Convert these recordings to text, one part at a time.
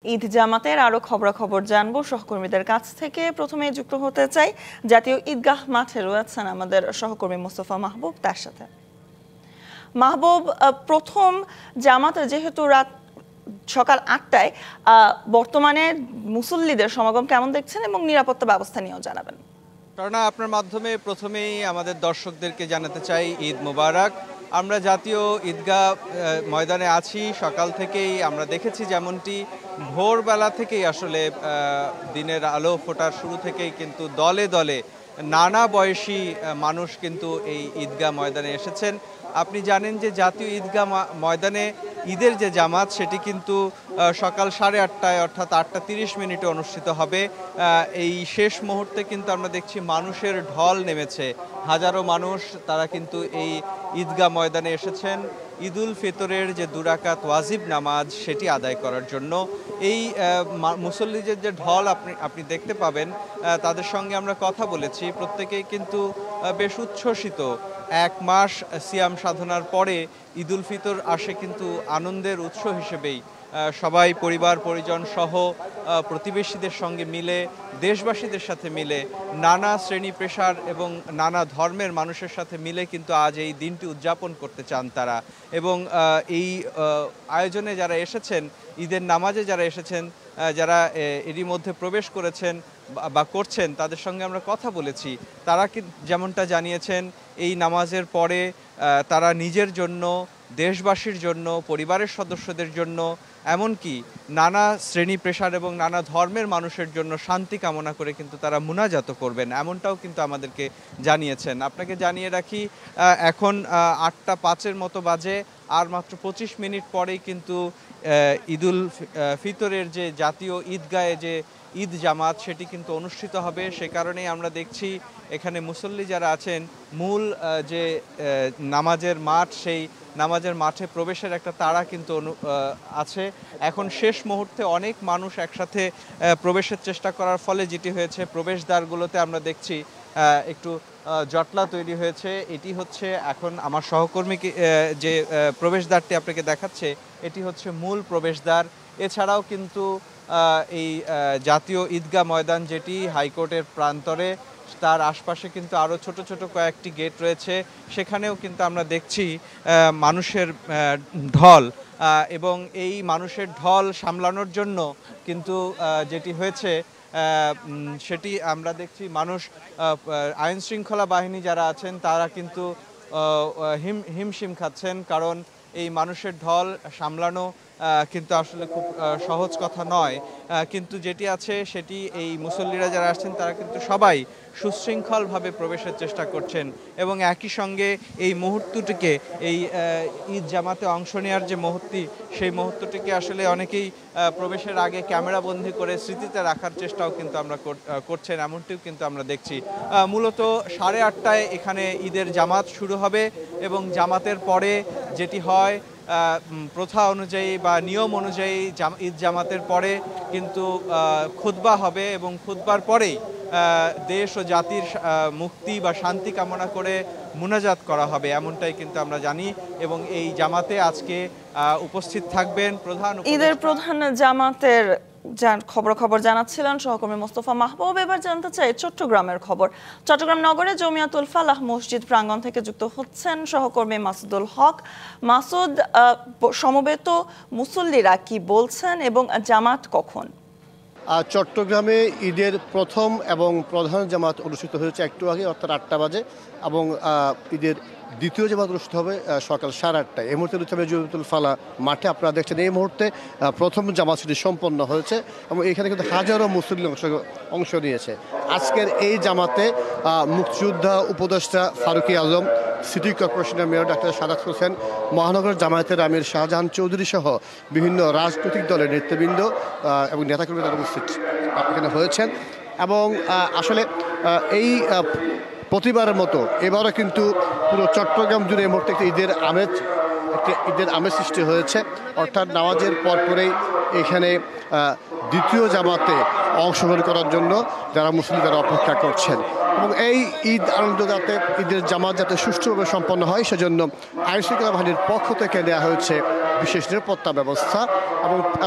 ঈদ জামাতের আরো খবরাখবর জানবো সহকর্মীদের কাছ থেকে। প্রথমে যুক্ত হতে চাই জাতীয় ঈদগাহ মাঠে রয়েছেন আমাদের সহকর্মী মোস্তফা মাহবুব, তার সাথে। মাহবুব, প্রথম জামাতে যেহেতু রাত সকাল ৮টায়, বর্তমানে মুসল্লিদের সমাগম কেমন দেখছেন এবং নিরাপত্তা ব্যবস্থা নিয়েও জানাবেন। কারণ আপনার মাধ্যমে প্রথমেই আমাদের দর্শকদেরকে জানাতে চাই ঈদ মোবারক। আমরা জাতীয় ঈদগাহ ময়দানে আছি সকাল থেকেই। আমরা দেখেছি যেমনটি ভোরবেলা থেকেই আসলে দিনের আলো ফোটার শুরু থেকেই কিন্তু দলে দলে নানা বয়সী মানুষ কিন্তু এই ঈদগাহ ময়দানে এসেছেন। আপনি জানেন যে জাতীয় ঈদগাহ ময়দানে ঈদের যে জামাত সেটি কিন্তু সকাল 8:30 অর্থাৎ 8:30 অনুষ্ঠিত হবে। এই শেষ মুহূর্তে কিন্তু আমরা দেখছি মানুষের ঢল নেমেছে। হাজারো মানুষ তারা কিন্তু এই ঈদগাহ ময়দানে এসেছেন ঈদুল ফিতরের যে 2 রাকাত ওয়াজিব নামাজ সেটি আদায় করার জন্য। এই মুসল্লিদের যে ঢল আপনি দেখতে পাবেন, তাদের সঙ্গে আমরা কথা বলেছি, প্রত্যেকেই কিন্তু বেশ উচ্ছ্বসিত। 1 মাস সিয়াম সাধনার পরে ঈদুল ফিতর আসে কিন্তু আনন্দের উৎস হিসেবেই। সবাই পরিবার পরিজন সহ প্রতিবেশীদের সঙ্গে মিলে, দেশবাসীদের সাথে মিলে, নানা শ্রেণী পেশার এবং নানা ধর্মের মানুষের সাথে মিলে কিন্তু আজ এই দিনটি উদযাপন করতে চান তারা। এবং এই আয়োজনে যারা এসেছেন, ঈদের নামাজে যারা এসেছেন, যারা এরই মধ্যে প্রবেশ করেছেন বা করছেন, তাদের সঙ্গে আমরা কথা বলেছি। তারা যেমনটা জানিয়েছেন এই নামাজের পরে তারা নিজের জন্য, দেশবাসীর জন্য, পরিবারের সদস্যদের জন্য, এমনকি নানা শ্রেণী পেশার এবং নানা ধর্মের মানুষের জন্য শান্তি কামনা করে কিন্তু তারা মুনাজাত করবেন, এমনটাও কিন্তু আমাদেরকে জানিয়েছেন। আপনাকে জানিয়ে রাখি, এখন 8:05 মতো বাজে। আর মাত্র 25 মিনিট পরেই কিন্তু ঈদুল ফিতরের যে জাতীয় ঈদগাহে যে ঈদ জামাত সেটি কিন্তু অনুষ্ঠিত হবে। সে কারণেই আমরা দেখছি এখানে মুসল্লি যারা আছেন, মূল যে নামাজের মাঠ, সেই নামাজের মাঠে প্রবেশের একটা তাড়া কিন্তু আছে। এখন শেষ মুহূর্তে অনেক মানুষ একসাথে প্রবেশের চেষ্টা করার ফলে যেটি হয়েছে, প্রবেশদ্বারগুলোতে আমরা দেখছি একটু জটলা তৈরি হয়েছে। এটি হচ্ছে এখন আমার সহকর্মীকে যে প্রবেশদ্বারটি আপনাকে দেখাচ্ছে, এটি হচ্ছে মূল প্রবেশদ্বার। এছাড়াও কিন্তু এই জাতীয় ঈদগাহ ময়দান যেটি হাইকোর্টের প্রান্তরে, তার আশপাশে কিন্তু আরও ছোট ছোট কয়েকটি গেট রয়েছে, সেখানেও কিন্তু আমরা দেখছি মানুষের ঢল। এবং এই মানুষের ঢল সামলানোর জন্য কিন্তু যেটি হয়েছে সেটি আমরা দেখছি, মানুষ, আইন শৃঙ্খলা বাহিনী যারা আছেন তারা কিন্তু হিমশিম খাচ্ছেন, কারণ এই মানুষের ঢল সামলানো কিন্তু আসলে খুব সহজ কথা নয়। কিন্তু যেটি আছে সেটি, এই মুসল্লিরা যারা আসছেন তারা কিন্তু সবাই সুশৃঙ্খলভাবে প্রবেশের চেষ্টা করছেন এবং একই সঙ্গে এই মুহূর্তটিকে, এই ঈদ জামাতে অংশ নেওয়ার যে মুহূর্তটি, সেই মুহূর্তটিকে আসলে অনেকেই প্রবেশের আগে ক্যামেরাবন্দি করে স্মৃতিতে রাখার চেষ্টাও কিন্তু আমরা করছেন, এমনটিও কিন্তু আমরা দেখছি। মূলত 8:30 এখানে ঈদের জামাত শুরু হবে এবং জামাতের পরে যেটি হয়, প্রথা অনুযায়ী বা নিয়ম অনুযায়ী ঈদ জামাতের পরে কিন্তু খুতবা হবে এবং খুতবার পরেই দেশ ও জাতির মুক্তি বা শান্তি কামনা করে মুনাজাত করা হবে, এমনটাই কিন্তু আমরা জানি। এবং এই জামাতে আজকে উপস্থিত থাকবেন ঈদের প্রধান জামাতের খবর জানাচ্ছিলেন সহকর্মী মোস্তফা মাহবুব। এবার জানতে চাই চট্টগ্রামের খবর। চট্টগ্রাম নগরে জমিয়াতুল ফালাহ মসজিদ প্রাঙ্গণ থেকে যুক্ত হচ্ছেন সহকর্মী মাসুদুল হক। মাসুদ, সমবেত মুসল্লিরা কি বলছেন এবং জামাত কখন? চট্টগ্রামে ঈদের প্রথম এবং প্রধান জামাত অনুষ্ঠিত হয়েছে একটু আগে, অর্থাৎ 8টা বাজে, এবং ঈদের দ্বিতীয় জামাত অনুষ্ঠিত হবে সকাল 8:30। এই মুহূর্তে রয়েছে জমিয়াতুল ফালাহ মাঠে। আপনারা দেখছেন এই মুহূর্তে প্রথম জামাত সেটি সম্পন্ন হয়েছে এবং এখানে কিন্তু হাজারো মুসল্লি অংশ নিয়েছে। আজকের এই জামাতে মুক্তিযোদ্ধা উপদেষ্টা ফারুকী আজম, সিটি কর্পোরেশনের মেয়র ডাক্তার সাদাত হোসেন, মহানগর জামায়াতের আমির শাহজাহান চৌধুরী সহ বিভিন্ন রাজনৈতিক দলের নেতৃবৃন্দ এবং নেতাকর্মীরা উপস্থিত এখানে হয়েছেন। এবং আসলে এই প্রতিবারের মতো এবারও কিন্তু পুরো চট্টগ্রাম জুড়ে এই মুহূর্তে ঈদের আমেজ সৃষ্টি হয়েছে। অর্থাৎ নামাজের পরেই এখানে দ্বিতীয় জামাতে অংশগ্রহণ করার জন্য যারা মুসলিম তারা অপেক্ষা করছেন। এবং এই ঈদ আনন্দ যাতে, ঈদের জামাত যাতে সুষ্ঠুভাবে সম্পন্ন হয় সেজন্য আইনশৃঙ্খলা বাহিনীর পক্ষ থেকে নেওয়া হয়েছে বিশেষ নিরাপত্তা ব্যবস্থা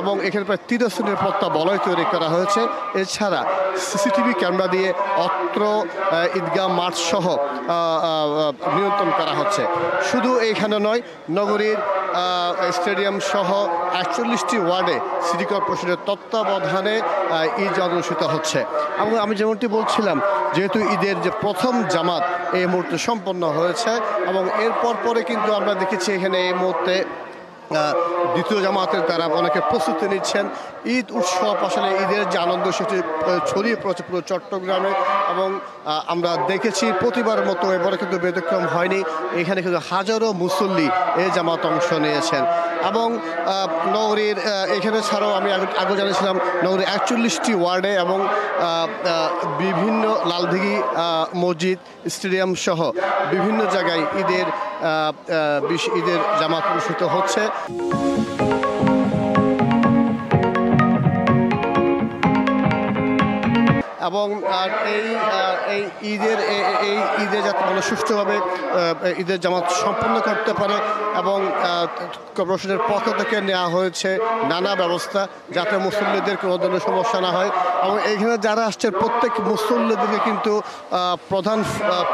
এবং এখানে প্রায় 300 নিরাপত্তা বলয় তৈরি করা হয়েছে। এছাড়া সিসিটিভি ক্যামেরা দিয়ে অত্র ঈদগাহ মাঠ সহ নিয়ন্ত্রণ করা হচ্ছে। শুধু এইখানে নয়, নগরীর স্টেডিয়াম সহ ৪১টি ওয়ার্ডে সিটি কর্পোরেশনের তত্ত্বাবধানে ঈদ অনুষ্ঠিত হচ্ছে। এবং আমি যেমনটি বলছিলাম, যেহেতু ঈদের যে প্রথম জামাত এই মুহূর্তে সম্পন্ন হয়েছে এবং এরপর পরে কিন্তু আমরা দেখেছি এখানে এই মুহূর্তে দ্বিতীয় জামাতের তারা অনেকে প্রস্তুতি নিচ্ছেন। ঈদ উৎসব আসলে ঈদের যে আনন্দ সেটি ছড়িয়ে পড়েছে পুরো চট্টগ্রামে এবং আমরা দেখেছি প্রতিবারের মতো এবারে কিন্তু ব্যতিক্রম হয়নি। এখানে কিন্তু হাজারো মুসল্লি এই জামাত অংশ নিয়েছেন এবং নগরীর এখানে ছাড়াও আমি আগে জানিয়েছিলাম নগরীর ৪১টি ওয়ার্ডে এবং বিভিন্ন লালদিঘি মসজিদ স্টেডিয়াম সহ বিভিন্ন জায়গায় ঈদের জামাত অনুষ্ঠিত হচ্ছে। এবং এই ঈদে যাতে মানুষ সুষ্ঠুভাবে ঈদের জামাত সম্পন্ন করতে পারে এবং কর্পোরেশনের পক্ষ থেকে নেওয়া হয়েছে নানা ব্যবস্থা যাতে মুসল্লিদের কোনো ধরনের সমস্যা না হয়। এবং এইখানে যারা আসছে প্রত্যেক মুসল্লিদেরকে কিন্তু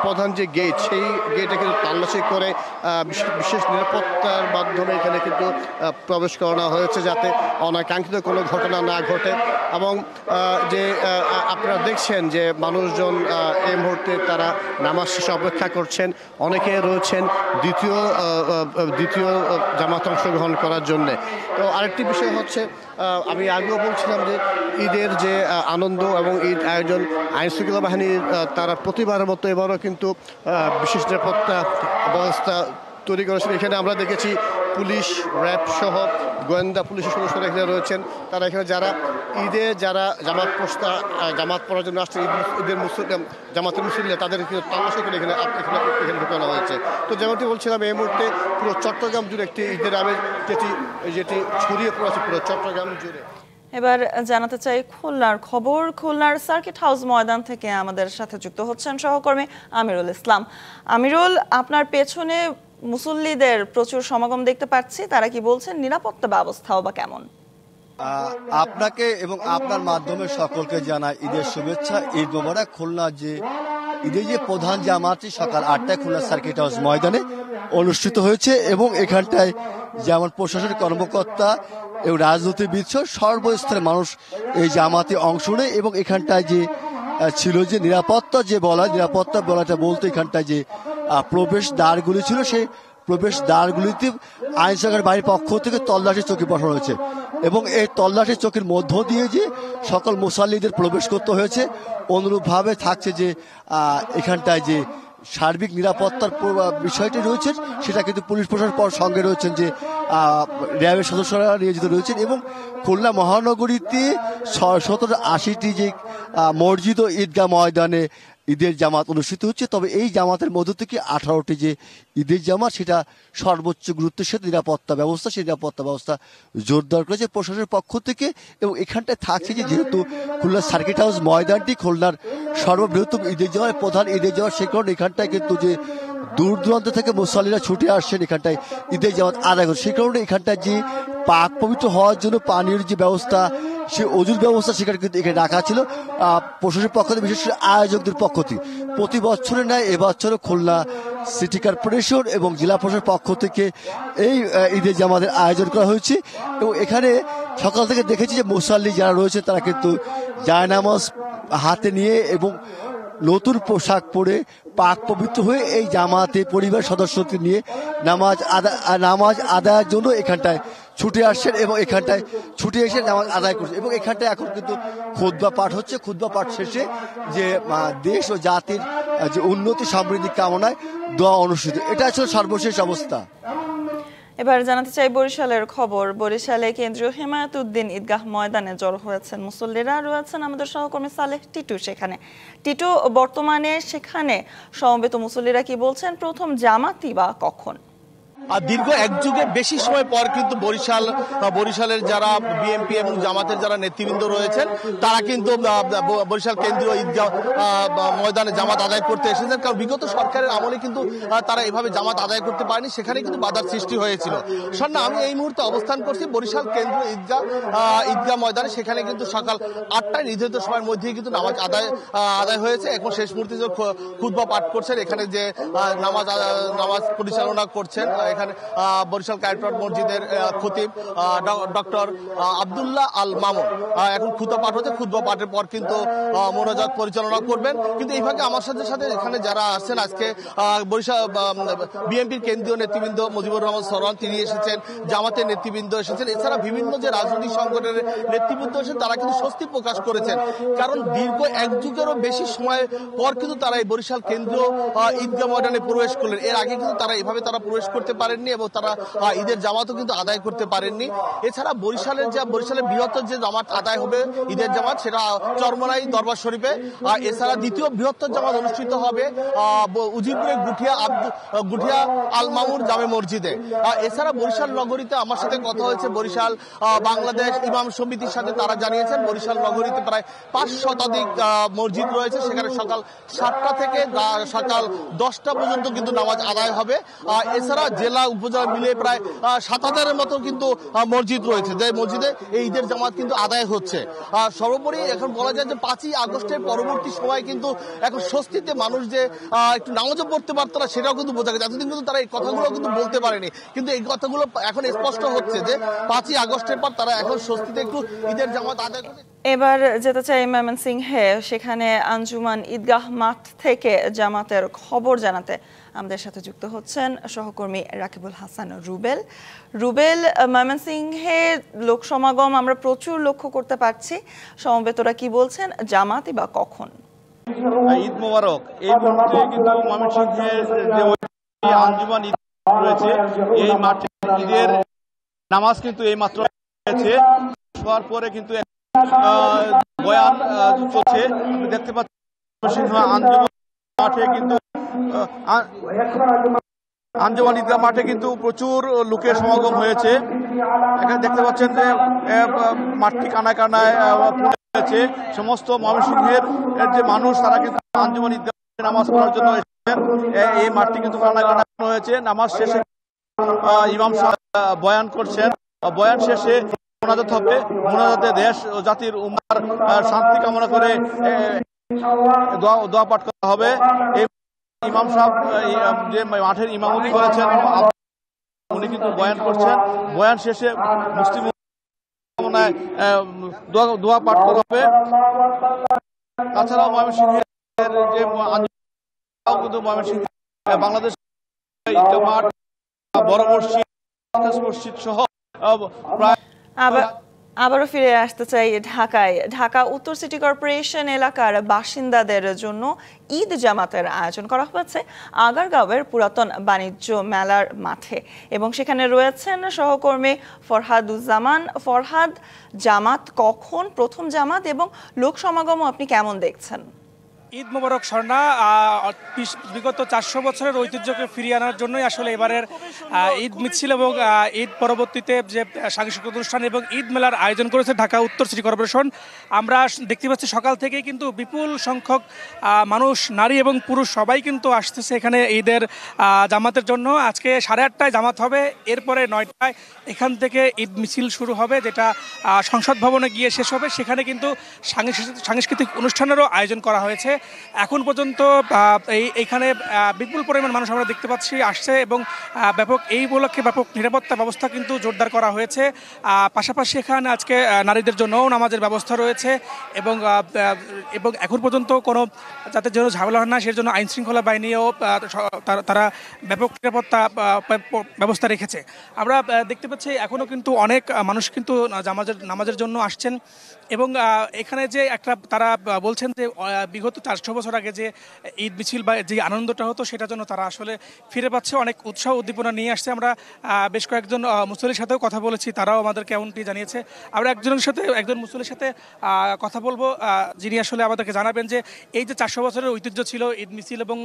প্রধান যে গেট সেই গেটে কিন্তু তল্লাশি করে বিশেষ নিরাপত্তার মাধ্যমে এখানে কিন্তু প্রবেশ করানো হয়েছে যাতে অনাকাঙ্ক্ষিত কোনো ঘটনা না ঘটে। এবং যে আপনারা দেখছেন যে মানুষজন এই মুহূর্তে তারা নামাজ শেষে অপেক্ষা করছেন, অনেকে রয়েছেন দ্বিতীয় জামাত অংশগ্রহণ করার জন্যে। তো আরেকটি বিষয় হচ্ছে আমি আগেও বলছিলাম যে ঈদের যে আনন্দ এবং ঈদ আয়োজন আইনশৃঙ্খলা বাহিনীর তারা প্রতিবারের মতো এবারও কিন্তু বিশেষ নিরাপত্তা ব্যবস্থা তৈরি করেছেন। এখানে আমরা দেখেছি পুলিশ, র্যাব সহ গোয়েন্দা পুলিশের সদস্যরা এখানে রয়েছেন। তারা এখানে যারা জামাত পড়ার জন্য আসছে জামাতের মুসল্লি তাদের তল্লাশি করে এখানে ঢুকানো হয়েছে। তো যেমনটি বলছিলাম এই মুহূর্তে পুরো চট্টগ্রাম জুড়ে একটি ঈদের আমেজ যেটি ছড়িয়ে পড়েছে পুরো চট্টগ্রাম জুড়ে। এবার জানাতে চাই খুলনার খবর। খুলনার সার্কিট হাউস ময়দান থেকে আমাদের সাথে যুক্ত হচ্ছেন সহকর্মী আমিরুল ইসলাম। আমিরুল, আপনার পেছনে মুসল্লিদের প্রচুর সমাগম দেখতে পাচ্ছি, তারা কি বলছেন, নিরাপত্তা ব্যবস্থাও বা কেমন? আপনাকে এবং আপনার মাধ্যমে সকলকে জানাই ঈদের শুভেচ্ছা, ঈদ মোবারক। খুলনা যে ঈদের যে প্রধান জামাতটি সকাল ৮টায় খুলনা সার্কিট হাউস ময়দানে অনুষ্ঠিত হয়েছে এবং এখানটায় যেমন প্রশাসনিক কর্মকর্তা এবং রাজনীতিবিদ সর্বস্তরের মানুষ এই জামাতে অংশ নেয় এবং এখানটায় যে ছিল যে নিরাপত্তা বলাটা বলতে এখানটায় যে প্রবেশ দ্বারগুলি ছিল সেই প্রবেশ দ্বারগুলিতে আইন শৃঙ্খলা বাহিনীর পক্ষ থেকে তল্লাশি চৌকি বসানো হয়েছে এবং এই তল্লাশি চৌকির মধ্য দিয়ে যে সকল মুসল্লিদের প্রবেশ করতে হয়েছে। অনুরূপভাবে থাকছে যে এখানটায় যে সার্বিক নিরাপত্তার বিষয়টি রয়েছে সেটা কিন্তু পুলিশ প্রশাসন সঙ্গে রয়েছেন যে র্যাবের সদস্যরা নিয়োজিত রয়েছেন এবং খুলনা মহানগরীতে ১৭৮০টি যে মসজিদ ও ঈদগাহ ময়দানে ঈদের জামাত অনুষ্ঠিত হচ্ছে। তবে এই জামাতের মধ্য থেকে 18টি যে ঈদের জামাত সেটা সর্বোচ্চ গুরুত্বের সাথে নিরাপত্তা ব্যবস্থা জোরদার করেছে প্রশাসনের পক্ষ থেকে এবং এখানটায় থাকছে যে যেহেতু খুলনা সার্কিট হাউস ময়দানটি খুলনার সর্ববৃহত্তম ঈদের জামাত প্রধান ঈদের জামাত, সেই কারণে এখানটায় কিন্তু যে দূর দূরান্ত থেকে মুসল্লিরা ছুটে আসছেন এখানটায় ঈদের জামাত আদায় করে, সেই কারণে এখানটায় যে পাক পবিত্র হওয়ার জন্য পানীয় যে ব্যবস্থা সে অজুর ব্যবস্থা সেখানে কিন্তু এখানে রাখা ছিল প্রশাসনের পক্ষ থেকে, বিশেষ করে আয়োজকদের পক্ষ থেকে। প্রতি বছরের ন্যায় এবছরও খুলনা সিটি কর্পোরেশন এবং জেলা প্রশাসনের পক্ষ থেকে এই ঈদের জামাতের আয়োজন করা হয়েছে এবং এখানে সকাল থেকে দেখেছি যে মুসল্লি যারা রয়েছে তারা কিন্তু জায়নামাজ হাতে নিয়ে এবং নতুন পোশাক পরে পাক পবিত্র হয়ে এই জামাতে পরিবার সদস্যদের নিয়ে নামাজ আদায়ের জন্য এখানটায় ছুটে আসছেন এবং এখানটায় ছুটে এসে নামাজ আদায় করছে এবং এখানটায় এখন কিন্তু খুতবা পাঠ হচ্ছে। খুতবা পাঠ শেষে যে দেশ ও জাতির যে উন্নতি সমৃদ্ধি কামনায় দোয়া অনুষ্ঠিত। এটা আসলে সর্বশেষ অবস্থা। এবার জানাতে চাই বরিশালের খবর। বরিশালে কেন্দ্রীয় হেমায়েতুদ্দিন ঈদগাহ ময়দানে জড়ো হয়েছেন মুসল্লিরা। রয়েছেন আমাদের সহকর্মী সালেহ টিটু সেখানে। টিটু, বর্তমানে সেখানে সমবেত মুসল্লিরা কি বলছেন, প্রথম জামাতই বা কখন? আর দীর্ঘ এক যুগের বেশি সময় পর কিন্তু বরিশালের যারা বিএনপি এবং জামাতের যারা নেতৃবৃন্দ রয়েছেন তারা কিন্তু বরিশাল কেন্দ্রীয় ঈদগাহ ময়দানে জামাত আদায় করতে এসেছেন। কারণ বিগত সরকারের আমলে কিন্তু তারা এভাবে জামাত আদায় করতে পারেনি, সেখানে কিন্তু বাধার সৃষ্টি হয়েছিল। স্বর্ণা, আমি এই মুহূর্তে অবস্থান করছি বরিশাল কেন্দ্রীয় ঈদগাহ ময়দানে। সেখানে কিন্তু সকাল 8টায় নির্ধারিত সময়ের মধ্যেই কিন্তু নামাজ আদায় হয়েছে। এখন শেষ মুহূর্তে যে খুতবা পাঠ করছেন, এখানে যে নামাজ পরিচালনা করছেন এখানে বরিশাল কায়রোট মসজিদের খতিব ডক্টর আব্দুল্লাহ আল মামুন, এখন খুতবা পাঠ হচ্ছে। খুতবা পাঠের পর কিন্তু মোনাজাত পরিচালনা করবেন। কিন্তু এই ভাগে আমার সাথে এখানে যারা আসছেন আজকে বরিশাল বিএনপির কেন্দ্রীয় নেতৃবৃন্দ মুজিবুর রহমান সরওয়ান তিনি এসেছেন, জামাতের নেতৃবৃন্দ এসেছেন, এছাড়া বিভিন্ন যে রাজনৈতিক সংগঠনের নেতৃবৃন্দ এসেছেন তারা কিন্তু স্বস্তি প্রকাশ করেছেন। কারণ দীর্ঘ এক যুগেরও বেশি সময় পর কিন্তু তারা এই বরিশাল কেন্দ্রীয় ঈদগাহ ময়দানে প্রবেশ করলেন। এর আগে কিন্তু তারা এভাবে প্রবেশ করতে পারেননি এবং তারা ঈদের জামাতও কিন্তু আদায় করতে পারেননি। এছাড়া বরিশালের বৃহত্তর যে জামাত আদায় হবে ঈদের জামাত, সেটা চরমনাই দরবার শরীফে। এছাড়া দ্বিতীয় বৃহত্তর জামাত অনুষ্ঠিত হবে উজিরপুরের গুঠিয়া আল মামুন জামে মসজিদে। এছাড়া বরিশাল নগরীতে আমার সাথে কথা হয়েছে বরিশাল বাংলাদেশ ইমাম সমিতির সাথে, তারা জানিয়েছেন বরিশাল নগরীতে প্রায় 5 শতাধিক মসজিদ রয়েছে, সেখানে সকাল 7টা থেকে সকাল 10টা পর্যন্ত কিন্তু নামাজ আদায় হবে। এছাড়া জেলা উপজেলা মিলে প্রায় 7,000-এর মতো কিন্তু মসজিদ রয়েছে, যে মসজিদে এই ঈদের জামাত কিন্তু আদায় হচ্ছে। সর্বোপরি এখন বলা যায় যে 5ই আগস্টের পরবর্তী সময় কিন্তু এখন স্বস্তিতে মানুষ যে একটু নামাজও পড়তে পারতো না সেটাও কিন্তু বোঝা গেছে। এতদিন কিন্তু তারা এই কথাগুলো কিন্তু বলতে পারেনি, কিন্তু এই কথাগুলো এখন স্পষ্ট হচ্ছে যে 5ই আগস্টের পর তারা এখন স্বস্তিতে একটু ঈদের জামাত আদায় করে। এবার যেতে চাই ময়মনসিংহে, সেখানে আঞ্জুমান ঈদগাহ মাঠ থেকে জামাতের খবর জানাতে আমাদের সাথে যুক্ত হচ্ছেন সহকর্মী রাকিবুল হাসান রুবেল। ময়মনসিংহে লোক সমাগম আমরা প্রচুর লক্ষ্য করতে পারছি, সমবেতরা কি বলছেন, জামাতই বা কখন? ঈদ মোবারক। এই মুহূর্তে কিন্তু ময়মনসিংহের যে আঞ্জুমান ঈদ রয়েছে এই মাঠে ঈদের নামাজ কিন্তু এই মাত্র হয়েছে। হওয়ার পরে কিন্তু বয়ান চলছে, দেখতে পাচ্ছি আঞ্জুমান মাঠে কিন্তু আঞ্জুমান ঈদগাহ মাঠে কিন্তু প্রচুর লোকের সমাগম হয়েছে। এখানে দেখতে পাচ্ছেন যে মাঠটি কানায় কানায় হয়েছে। সমস্ত ময়মনসিংহের যে মানুষ তারা কিন্তু আঞ্জুমান ঈদগাহে নামাজ পড়ার জন্য এসেছেন। এই মাঠটি কিন্তু কানায় কানায় হয়েছে। নামাজ শেষে ইমাম সাহেব বয়ান করছেন, বয়ান শেষে মোনাজাত হবে। মোনাজাতে দেশ ও জাতির উম্মার শান্তি কামনা করে দোয়া পাঠ করা হবে। এই ইমাম সাহেব যে মাঠের ইমামতি করেছেন উনি কিন্তু বয়ান করছেন, বয়ান শেষে মুসলিম কামনায় দোয়া পাঠ করা হবে। তাছাড়াও ময়মনসিংহের যে কিন্তু ময়মনসিংহ বাংলাদেশ মাঠ, বড় মসজিদ সহ প্রায় আবারও ফিরে আসতে চাই ঢাকায়। ঢাকা উত্তর সিটি কর্পোরেশন এলাকার বাসিন্দাদের জন্য ঈদ জামাতের আয়োজন করা হয়েছে আগারগাঁওয়ের পুরাতন বাণিজ্য মেলার মাঠে, এবং সেখানে রয়েছেন সহকর্মী ফরহাদুজ্জামান। ফরহাদ, জামাত কখন, প্রথম জামাত এবং লোক সমাগম আপনি কেমন দেখছেন? ঈদ মোবারক স্বর্ণা। বিগত 400 বছরের ঐতিহ্যকে ফিরিয়ে আনার জন্যই আসলে এবারের ঈদ মিছিল এবং ঈদ পরবর্তীতে যে সাংস্কৃতিক অনুষ্ঠান এবং ঈদ মেলার আয়োজন করেছে ঢাকা উত্তর সিটি কর্পোরেশন। আমরা দেখতে পাচ্ছি সকাল থেকেই কিন্তু বিপুল সংখ্যক মানুষ, নারী এবং পুরুষ সবাই কিন্তু আসতেছে এখানে ঈদের জামাতের জন্য। আজকে 8:30টায় জামাত হবে, এরপরে 9টায় এখান থেকে ঈদ মিছিল শুরু হবে, যেটা সংসদ ভবনে গিয়ে শেষ হবে। সেখানে কিন্তু সাংস্কৃতিক অনুষ্ঠানেরও আয়োজন করা হয়েছে। এখন পর্যন্ত এইখানে বিপুল পরিমাণ মানুষ আমরা দেখতে পাচ্ছি আসছে, এবং এই উপলক্ষে ব্যাপক নিরাপত্তা ব্যবস্থা কিন্তু জোরদার করা হয়েছে। পাশাপাশি এখানে আজকে নারীদের জন্যও নামাজের ব্যবস্থা রয়েছে, এবং এখন পর্যন্ত কোনো যাতে যেন ঝামেলা হয় না সেজন্য জন্য আইন শৃঙ্খলা বাহিনীও তারা ব্যাপক নিরাপত্তা ব্যবস্থা রেখেছে। আমরা দেখতে পাচ্ছি এখনও কিন্তু অনেক মানুষ কিন্তু নামাজের জন্য আসছেন, এবং এখানে যে তারা বলছেন যে বিগত 400 বছর আগে যে ঈদ মিছিল বা যে আনন্দটা হতো সেটার জন্য তারা আসলে ফিরে পাচ্ছে, অনেক উৎসাহ উদ্দীপনা নিয়ে আসছে। আমরা বেশ কয়েকজন মুসল্লির সাথেও কথা বলেছি, তারাও আমাদেরকে এমনটি জানিয়েছে। আমরা একজন মুসল্লির সাথে কথা বলবো, যিনি আসলে আমাদেরকে জানাবেন যে এই যে 400 বছরের ঐতিহ্য ছিল ঈদ মিছিল এবং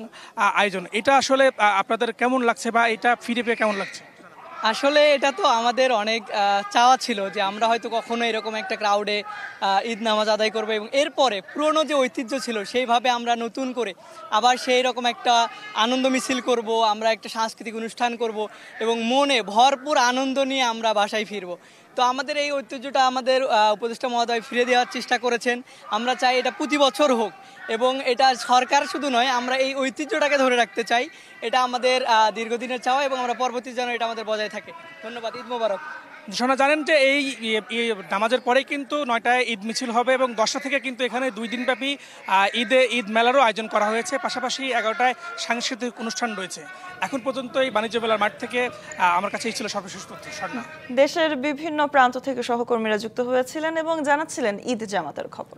আয়োজন, এটা আসলে আপনাদের কেমন লাগছে বা এটা ফিরে পেয়ে কেমন লাগছে? আসলে এটা তো আমাদের অনেক চাওয়া ছিল যে আমরা হয়তো কখনো এরকম একটা ক্রাউডে ঈদ নামাজ আদায় করবো এবং এরপরে পুরনো যে ঐতিহ্য ছিল সেইভাবে আমরা নতুন করে আবার সেই রকম একটা আনন্দ মিছিল করব, আমরা একটা সাংস্কৃতিক অনুষ্ঠান করব এবং মনে ভরপুর আনন্দ নিয়ে আমরা বাসায় ফিরবো। তো আমাদের এই ঐতিহ্যটা আমাদের উপদেষ্টা মহোদয় ফিরে দেওয়ার চেষ্টা করেছেন। আমরা চাই এটা প্রতি বছর হোক এবং এটা সরকার শুধু নয়, আমরা এই ঐতিহ্যটাকে ধরে রাখতে চাই। এটা আমাদের দীর্ঘদিনের চাওয়া এবং আমরা পরবর্তী যেন এটা আমাদের বজায় থাকে। ধন্যবাদ। ঈদ মোবারক। শোনা জানেন যে এই নামাজের পরে কিন্তু 9টায় ঈদ মিছিল হবে এবং 10টা থেকে কিন্তু এখানে 2 দিনব্যাপী ঈদ মেলারও আয়োজন করা হয়েছে। পাশাপাশি 11টায় সাংস্কৃতিক অনুষ্ঠান রয়েছে। এখন পর্যন্ত এই বাণিজ্য মেলার মাঠ থেকে আমার কাছে এই ছিল সর্বশেষ তথ্য। স্বর্ণা, দেশের বিভিন্ন প্রান্ত থেকে সহকর্মীরা যুক্ত হয়েছিলেন এবং জানাচ্ছিলেন ঈদ জামাতের খবর।